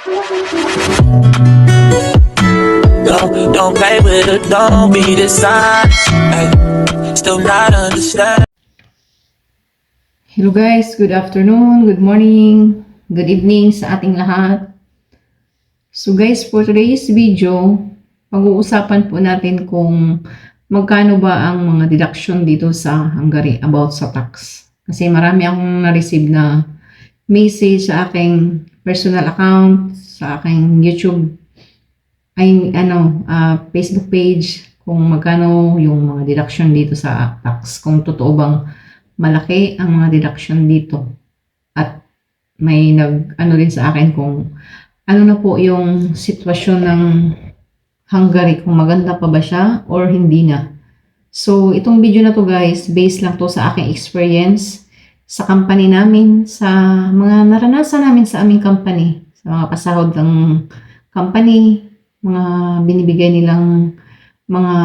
Don't play with it, don't be dishonest. Ay, still not understand. Hello guys, good afternoon, good morning, good evening sa ating lahat. So guys, for today's video, pag-uusapan po natin kung magkano ba ang mga deduction dito sa Hungary about sa tax. Kasi marami akong na-receive na message sa aking personal account, sa aking YouTube, Facebook page, kung magkano yung mga deduction dito sa tax, kung totoo bang malaki ang mga deduction dito. At may rin sa akin kung ano na po yung sitwasyon ng Hungary, kung maganda pa ba siya or hindi na. So, itong video na to guys, based lang to sa aking experience sa company namin, sa mga naranasan namin sa aming company, sa mga pasahod ng company, mga binibigay nilang mga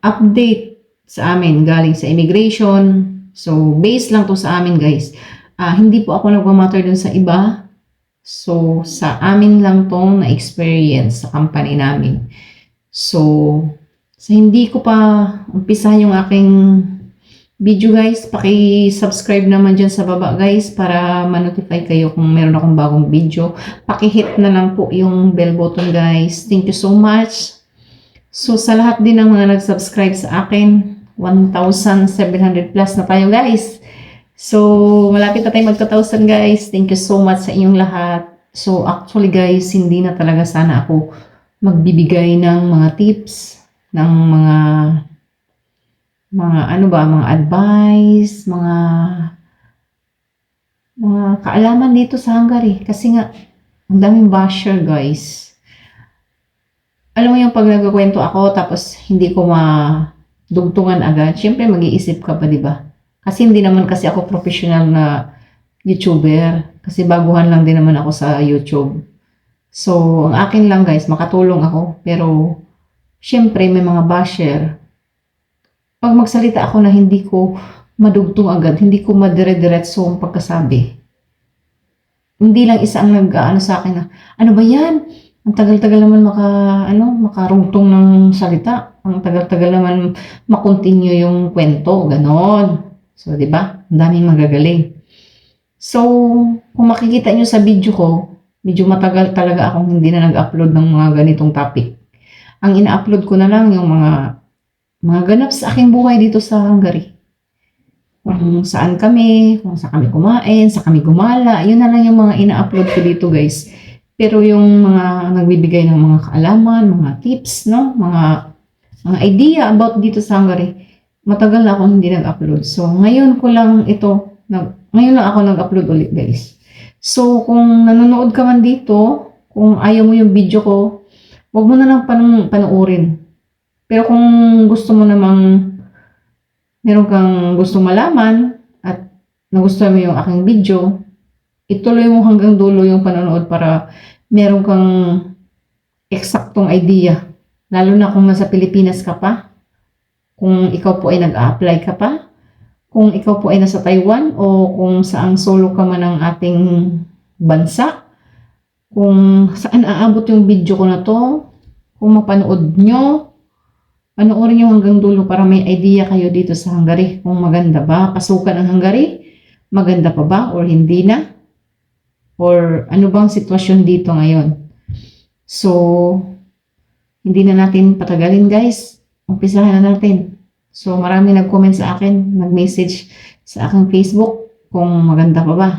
update sa amin galing sa immigration. So, based lang to sa amin guys. Hindi po ako nagmamatter dun sa iba. So, sa amin lang tong na-experience sa company namin. So, sa hindi ko pa umpisahan yung aking video guys, paki-subscribe naman dyan sa baba guys para ma-notify kayo kung meron akong bagong video. Paki-hit na lang po yung bell button guys. Thank you so much. So, sa lahat din ng mga nag-subscribe sa akin, 1,700 plus na tayo guys. So, malapit na tayo magka-1,000 guys. Thank you so much sa inyong lahat. So, actually guys, hindi na talaga sana ako magbibigay ng mga tips, ng mga advice, mga kaalaman dito sa Hungary. Kasi nga, ang daming basher guys. Alam mo yung pag nagkukwento ako tapos hindi ko dugtungan agad, syempre mag-iisip ka pa, di ba? Kasi hindi naman kasi ako professional na YouTuber. Kasi baguhan lang din naman ako sa YouTube. So, ang akin lang guys, makatulong ako. Pero, syempre may mga basher. Pag magsalita ako na hindi ko madugtong agad, hindi ko madire-diretso ang pagkasabi. Hindi lang isa ang nag-ano sa akin na, ano ba yan? Ang tagal-tagal naman makarugtong ng salita. Ang tagal-tagal naman makontinue yung kwento, ganon. So, di ba? Ang daming magagaling. So, kung makikita nyo sa video ko, medyo matagal talaga akong hindi na nag-upload ng mga ganitong topic. Ang ina-upload ko na lang yung mga ganap sa aking buhay dito sa Hungary. Kung saan kami, kung saan kami kumain, saan kami gumala, yun na lang yung mga ina-upload ko dito guys. Pero yung mga nagbibigay ng mga kaalaman, mga tips, no? Mga idea about dito sa Hungary, matagal na ako hindi nag-upload. So, ngayon lang ako nag-upload ulit guys. So, kung nanonood ka man dito, kung ayaw mo yung video ko, wag mo na lang panoorin. Pero kung gusto mo namang, meron kang gustong malaman, at nagustuhan mo yung aking video, ituloy mo hanggang dulo yung panonood para meron kang eksaktong idea. Lalo na kung nasa Pilipinas ka pa, kung ikaw po ay nag-a-apply ka pa, kung ikaw po ay nasa Taiwan, o kung saang solo ka man ng ating bansa, kung saan aabot yung video ko na to, kung mapanood nyo, panoorin nyo hanggang dulo para may idea kayo dito sa Hungary. Kung maganda ba pasukan ang Hungary, maganda pa ba or hindi na, or ano bang sitwasyon dito ngayon. So, hindi na natin patagalin guys. Umpisahan na natin. So, marami nag-comment sa akin, nag-message sa aking Facebook kung maganda pa ba.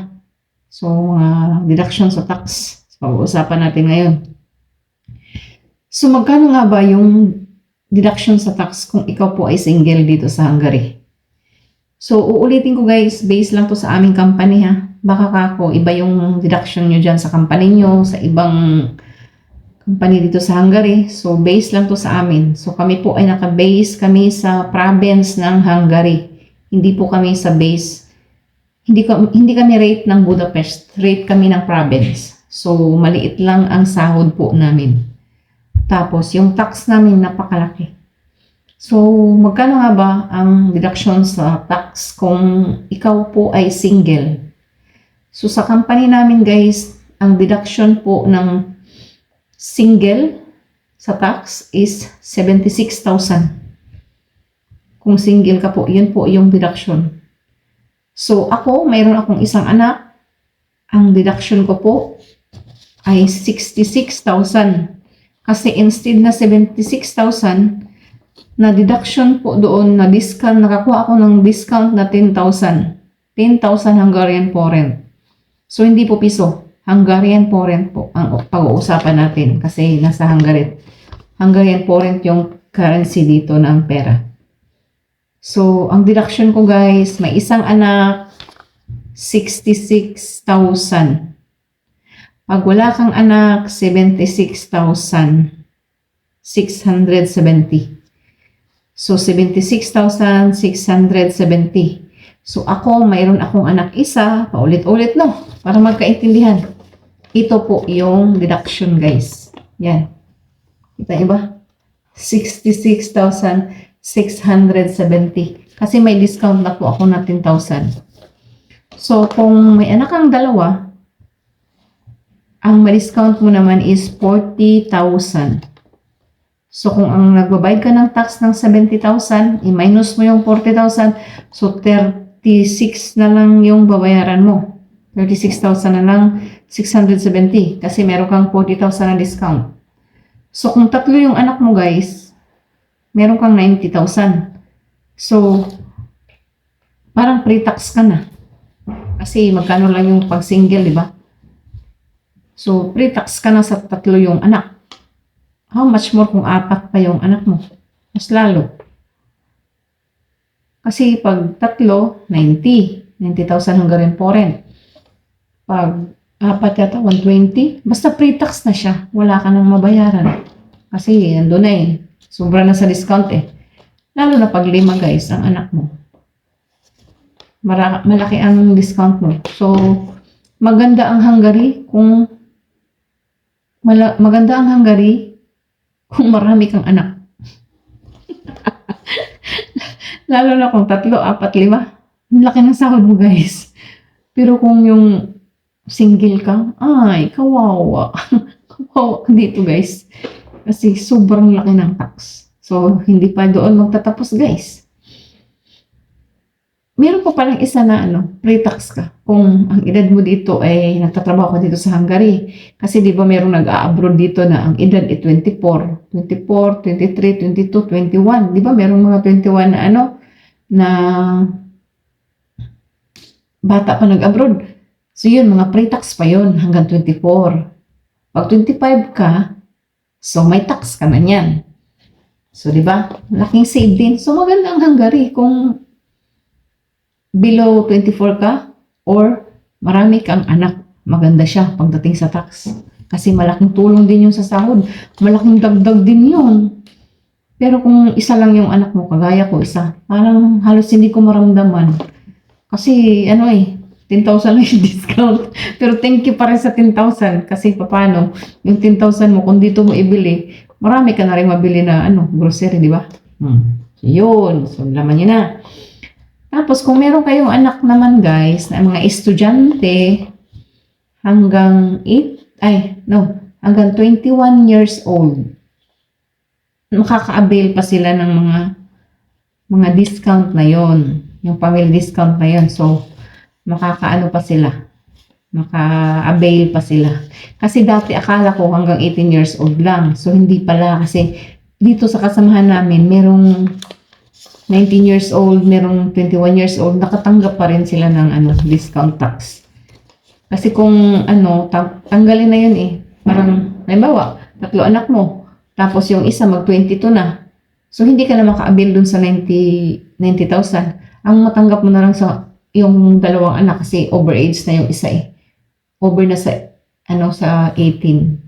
So, deduction sa tax. Pag-uusapan natin ngayon. So, magkano nga ba yung deduction sa tax kung ikaw po ay single dito sa Hungary? So, uulitin ko guys, based lang to sa aming company ha. Baka kako, iba yung deduction nyo dyan sa company nyo, sa ibang company dito sa Hungary. So, based lang to sa amin. So, kami po ay naka-base kami sa province ng Hungary. Hindi po kami sa base. Hindi kami rate ng Budapest. Rate kami ng province. So, maliit lang ang sahod po namin. Tapos, yung tax namin napakalaki. So, magkano nga ba ang deduction sa tax kung ikaw po ay single? So, sa company namin guys, ang deduction po ng single sa tax is 76,000. Kung single ka po, yun po yung deduction. So, mayroon akong isang anak. Ang deduction ko po ay 66,000. Kasi instead na 76,000, na deduction po doon, na discount, nakakuha ako ng discount na 10,000. 10,000 Hungarian forint. So, hindi po piso. Hungarian forint po ang pag-uusapan natin kasi nasa Hungarian forint yung currency dito ng pera. So, ang deduction ko guys, may isang anak, 66,000. Pag wala kang anak, 76,670. So, 76,670. So, mayroon akong anak isa, paulit-ulit no, para magkaintindihan. Ito po yung deduction guys. Yan. Kita niyo ba? 66,670. Kasi may discount na po ako na 10,000. So, kung may anak kang dalawa, ang ma-discount mo naman is 40,000. So, kung ang nagbabayad ka ng tax ng 70,000, i-minus mo yung 40,000, so 36 na lang yung babayaran mo. 36,000 na lang, 670. Kasi meron kang 40,000 na discount. So, kung tatlo yung anak mo guys, meron kang 90,000. So, parang pre-tax ka na. Kasi magkano lang yung pag-single, di ba? So, pre-tax ka na sa tatlo yung anak. How much more kung 4 pa yung anak mo? Mas lalo. Kasi pag tatlo, 90,000 Hungarian forint. Pag 4 yata, 120. Basta pre-tax na siya. Wala ka nang mabayaran. Kasi nandun na eh. Sobra na sa discount eh. Lalo na pag 5 guys, ang anak mo. Malaki ang discount mo. So, maganda ang Hungary kung marami kang anak. Lalo na kung 3, 4, 5. Ang laki ng sahod mo guys. Pero kung yung single ka, ay, kawawa. Kawawa dito guys. Kasi sobrang laki ng tax. So, hindi pa doon magtatapos guys. Meron pa palang isa na pre-tax ka. Kung ang edad mo dito ay nagtatrabaho ka dito sa Hungary. Kasi di ba merong nag-a-abroad dito na ang edad ay 24, 23, 22, 21. Di ba merong mga 21 na bata pa nag-abroad. So yun, mga pre-tax pa yun hanggang 24. Pag 25 ka, so may tax ka na yan. So di ba? Laking save din. So maganda ang Hungary kung below 24 ka or marami kang anak. Maganda siya pagdating sa tax. Kasi malaking tulong din yung sa sahod. Malaking dagdag din yun. Pero kung isa lang yung anak mo, kagaya ko isa, parang halos hindi ko maramdaman. Kasi 10,000 lang yung discount. Pero thank you pa rin sa 10,000. Kasi paano, yung 10,000 mo, kung dito mo ibili, marami ka na rin mabili na grocery, di ba? So, yun. So, laman nyo na. Tapos, kung meron kayong anak naman, guys, na mga estudyante, hanggang 21 years old, makaka-avail pa sila ng mga discount na yon, yung family discount na yon. So, makaka-avail pa sila. Kasi dati akala ko hanggang 18 years old lang. So, hindi pala. Kasi dito sa kasamahan namin, merong 19 years old, merong 21 years old, nakatanggap pa rin sila ng discount tax. Kasi kung tanggalin na yun eh. Parang, halimbawa, 3 anak mo, tapos yung isa mag-22 na. So, hindi ka na maka-avail dun sa 90,000. Ang matanggap mo na lang sa yung 2 anak kasi overage na yung isa eh. Over na sa 18.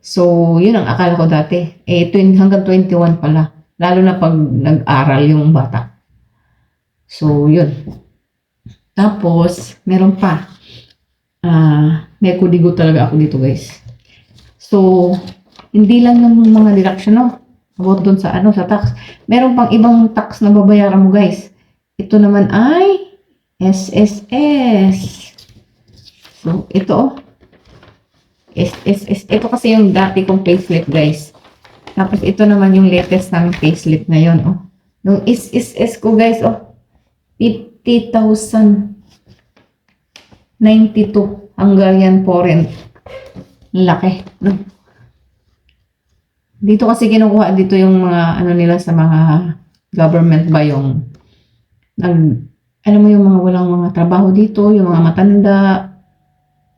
So, yun ang akala ko dati. Hanggang 21 pala. Lalo na pag nag-aral yung bata. So, yun. Tapos, meron pa. May kudigo talaga ako dito, guys. So, hindi lang ng mga deduction, about dun sa tax. Meron pang ibang tax na babayaran mo, guys. Ito naman ay SSS. So, ito, Ito kasi yung dati kong payslip, guys. Tapos ito naman yung latest namin payslip ngayon, oh. Yung SSS ko, guys, oh. 50,092 Hungarian forint. Laki, no? Dito kasi kinukuha dito yung mga ano nila sa mga government ba yung alam mo yung mga walang mga trabaho dito, yung mga matanda.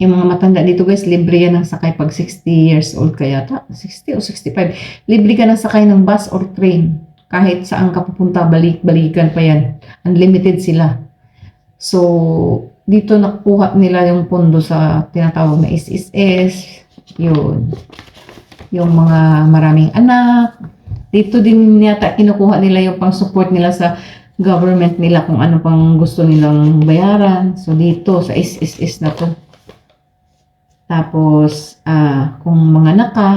Yung mga matanda dito, guys, libre yan ng sakay pag 60 years old ka yata. 60 o 65. Libre ka ng sakay ng bus or train. Kahit saan ka pupunta, balik-balikan pa yan. Unlimited sila. So, dito nakuha nila yung pondo sa tinatawag na SSS. Yun. Yung mga maraming anak. Dito din yata kinukuha nila yung pang-support nila sa government nila kung ano pang gusto nilang bayaran. So, dito sa SSS na to. Tapos, kung mga anak ka,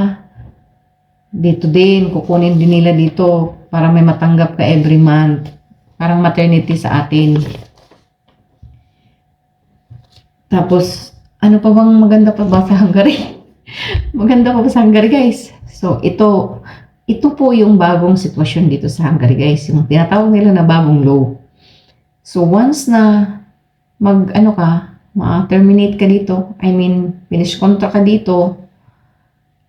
dito din, kukunin din nila dito para may matanggap ka every month. Parang maternity sa atin. Tapos, ano pa bang maganda pa ba sa Hungary? Maganda pa ba sa Hungary, guys? So, ito po yung bagong sitwasyon dito sa Hungary, guys. Yung tinatawag nila na bagong law. So, once na ma-terminate ka dito, I mean, finish contract ka dito,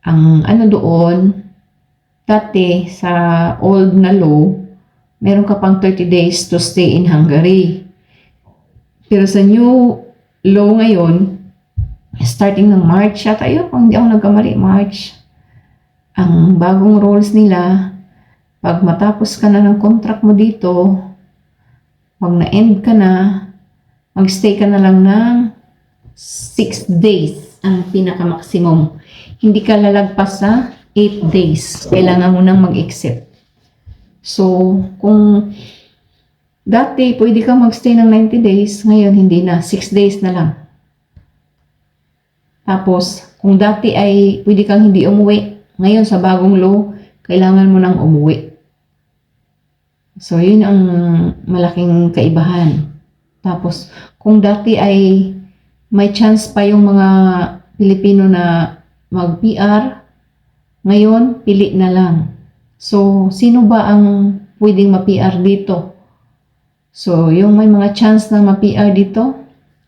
ang ano doon, dati sa old na law, meron ka pang 30 days to stay in Hungary. Pero sa new law ngayon, starting ng March yata yun, kung hindi ako nagkamali, March, ang bagong rules nila, pag matapos ka na ng contract mo dito, pag na-end ka na, mag-stay ka na lang ng 6 days ang pinaka-maximum. Hindi ka lalagpas sa 8 days. Kailangan mo nang mag-exit. So, kung dati pwede ka mag-stay ng 90 days, ngayon hindi na. 6 days na lang. Tapos, kung dati ay pwede kang hindi umuwi, ngayon sa bagong law, kailangan mo nang umuwi. So, yun ang malaking kaibahan. Tapos, kung dati ay may chance pa yung mga Pilipino na mag-PR, ngayon, pili na lang. So, sino ba ang pwedeng ma-PR dito? So, yung may mga chance na ma-PR dito,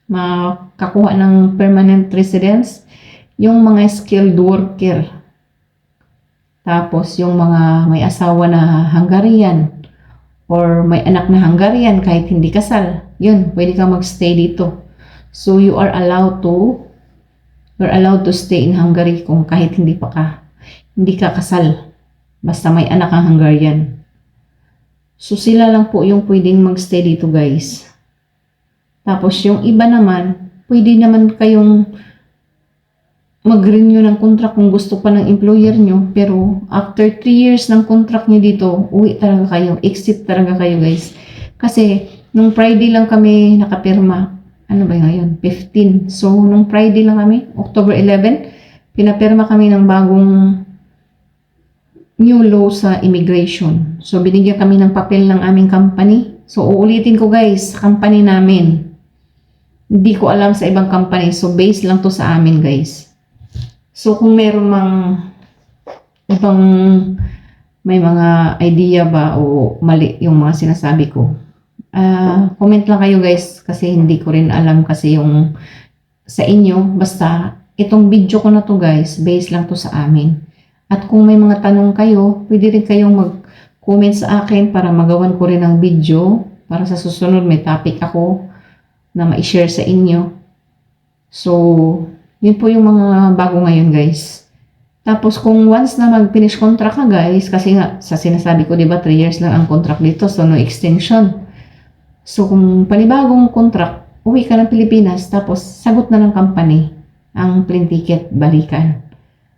makakuha ng permanent residence, yung mga skilled worker. Tapos, yung mga may asawa na Hungarian, or may anak na Hungarian kahit hindi kasal, yun, pwede kang magstay dito. So, you're allowed to stay in Hungary kung kahit hindi ka kasal. Basta may anak ang Hungarian. So, sila lang po yung pwedeng magstay dito, guys. Tapos, yung iba naman, pwede naman kayong mag-renew ng contract kung gusto pa ng employer nyo. Pero, after 3 years ng contract nyo dito, uwi talaga kayo. Exit talaga kayo, guys. Kasi, nung Friday lang kami nakapirma. Ano ba ngayon? 15. So, nung Friday lang kami, October 11, pinapirma kami ng bagong new law sa immigration. So, binigyan kami ng papel ng aming company. So, uulitin ko, guys, sa company namin. Hindi ko alam sa ibang company. So, based lang to sa amin, guys. So, kung meron ibang may mga idea ba o mali yung mga sinasabi ko, comment lang kayo, guys, kasi hindi ko rin alam kasi yung sa inyo. Basta, itong video ko na to, guys, based lang to sa amin. At kung may mga tanong kayo, pwede rin kayong mag-comment sa akin para magawan ko rin ng video para sa susunod may topic ako na ma-share sa inyo. So, yun po yung mga bago ngayon, guys. Tapos, kung once na mag-finish contract ka, guys, kasi nga, sa sinasabi ko, diba, 3 years lang ang contract dito, so no extension. So, kung panibagong contract, uwi ka ng Pilipinas, tapos sagot na ng company ang plane ticket, balikan.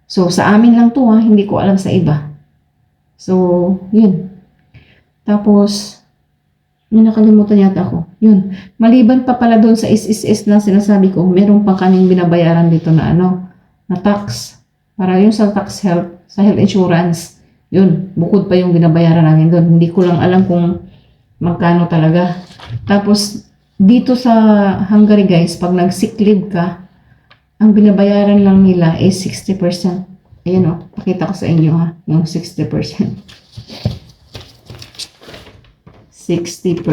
So, sa amin lang to, hindi ko alam sa iba. So, yun. Tapos, may nakalimutan yata ako. Yun. Maliban pa pala doon sa SSS na sinasabi ko, meron pa kaming binabayaran dito na na tax. Para yun sa tax health, sa health insurance. Yun, bukod pa yung binabayaran namin doon. Hindi ko lang alam kung magkano talaga. Tapos, dito sa Hungary, guys, pag nag-sick leave ka, ang binabayaran lang nila is 60%. Ayan o, pakita ko sa inyo ha, yung 60%. 60%.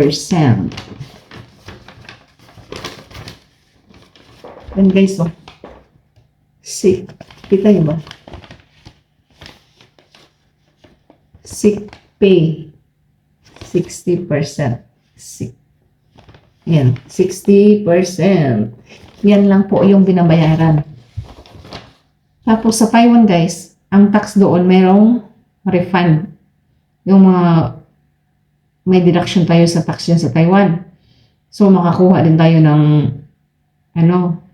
Yan guys o. Kita nyo ba? Sick pay. 60%. Yan, 60%. Yan lang po yung binabayaran. Tapos sa Taiwan guys, ang tax doon mayroong refund. Yung mga may deduction tayo sa tax yan sa Taiwan. So makakuha din tayo ng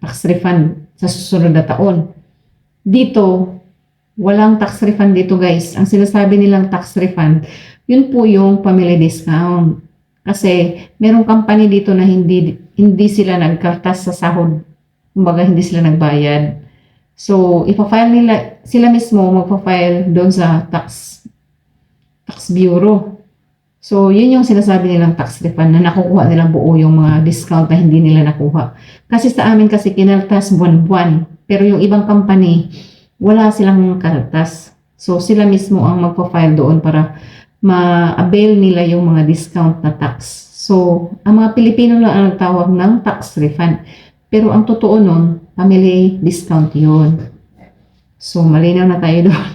tax refund sa susunod na taon. Dito, walang tax refund dito guys. Ang sinasabi nilang tax refund, yun po yung family discount. Kasi merong company dito na hindi sila nagkartas sa sahod. Kumbaga hindi sila nagbayad. So, ipa-file nila, sila mismo magpa-file doon sa tax bureau. So, yun yung sinasabi nilang tax refund na nakukuha nilang buo yung mga discount na hindi nila nakuha. Kasi sa amin kasi kinaltas buwan-buwan. Pero yung ibang company, wala silang kartas. So, sila mismo ang magpa-file doon para ma-avail nila yung mga discount na tax. So, ang mga Pilipino lang ang nagtawag ng tax refund. Pero ang totoo nun, family discount yun. So, malinaw na tayo doon.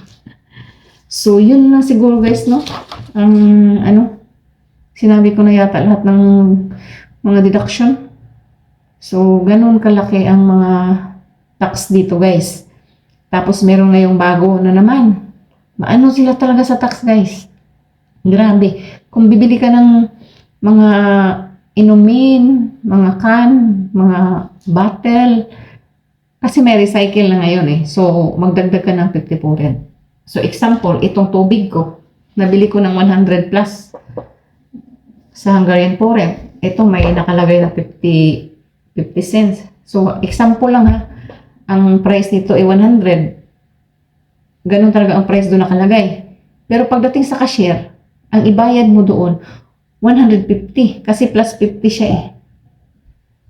So, yun lang siguro guys, no? Ang, sinabi ko na yata lahat ng mga deduction. So, ganun kalaki ang mga tax dito guys. Tapos, meron ngayong bago na naman. Maano sila talaga sa tax guys? Grabe. Kung bibili ka ng mga inumin, mga can, mga bottle, kasi may recycle na ngayon eh. So, magdagdag ka ng 50 rin. So, example, itong tubig ko, nabili ko ng 100 plus sa Hungarian forint. Ito may nakalagay na 50 cents. So, example lang ha. Ang price nito ay 100. Ganun talaga ang price doon nakalagay. Pero pagdating sa cashier, ang ibayad mo doon, 150. Kasi plus 50 siya eh.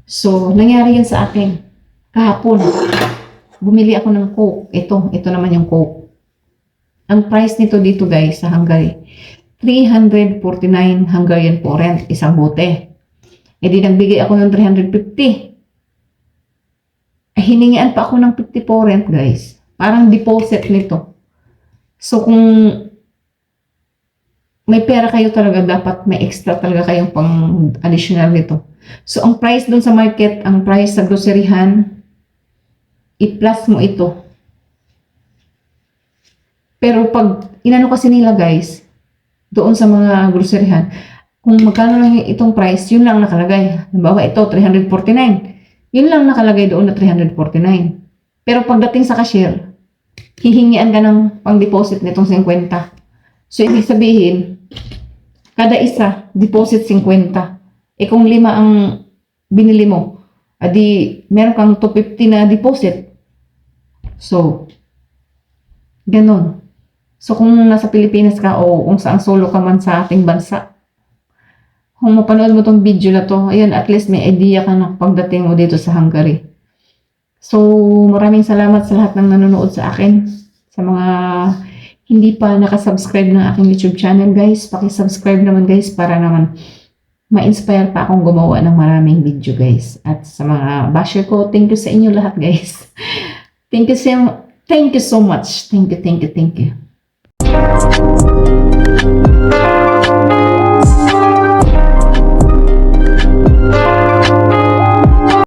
So, nangyari yun sa akin. Kahapon, bumili ako ng Coke. Ito naman yung Coke. Ang price nito dito guys, sa Hungary, 349 Hungarian forint, isang bote. E di nagbigay ako ng 350. Hiningian pa ako ng 50 forint guys. Parang deposit nito. So, kung may pera kayo talaga, dapat may extra talaga kayong pang additional nito. So, ang price dun sa market, ang price sa groceryhan, i-plus mo ito. Pero pag inano kasi nila guys, doon sa mga groceryhan, kung magkano lang itong price, yun lang nakalagay. Halimbawa ito, 349. Yun lang nakalagay doon na 349. Pero pagdating sa cashier, hihingian ka ng pang-deposit nitong 50. So, ibig sabihin, kada isa, deposit 50. Eh kung 5 ang binili mo, adi meron kang 250 na deposit. So, ganun. So, kung nasa Pilipinas ka o kung saan solo ka man sa ating bansa, kung mapanood mo tong video na to, ayun, at least may idea ka na pagdating mo dito sa Hungary. So, maraming salamat sa lahat ng nanonood sa akin. Sa mga hindi pa nakasubscribe ng aking YouTube channel, guys, paki-subscribe naman, guys, para naman ma-inspire pa akong gumawa ng maraming video, guys. At sa mga basher ko, thank you sa inyo lahat, guys. Thank you so much. Thank you.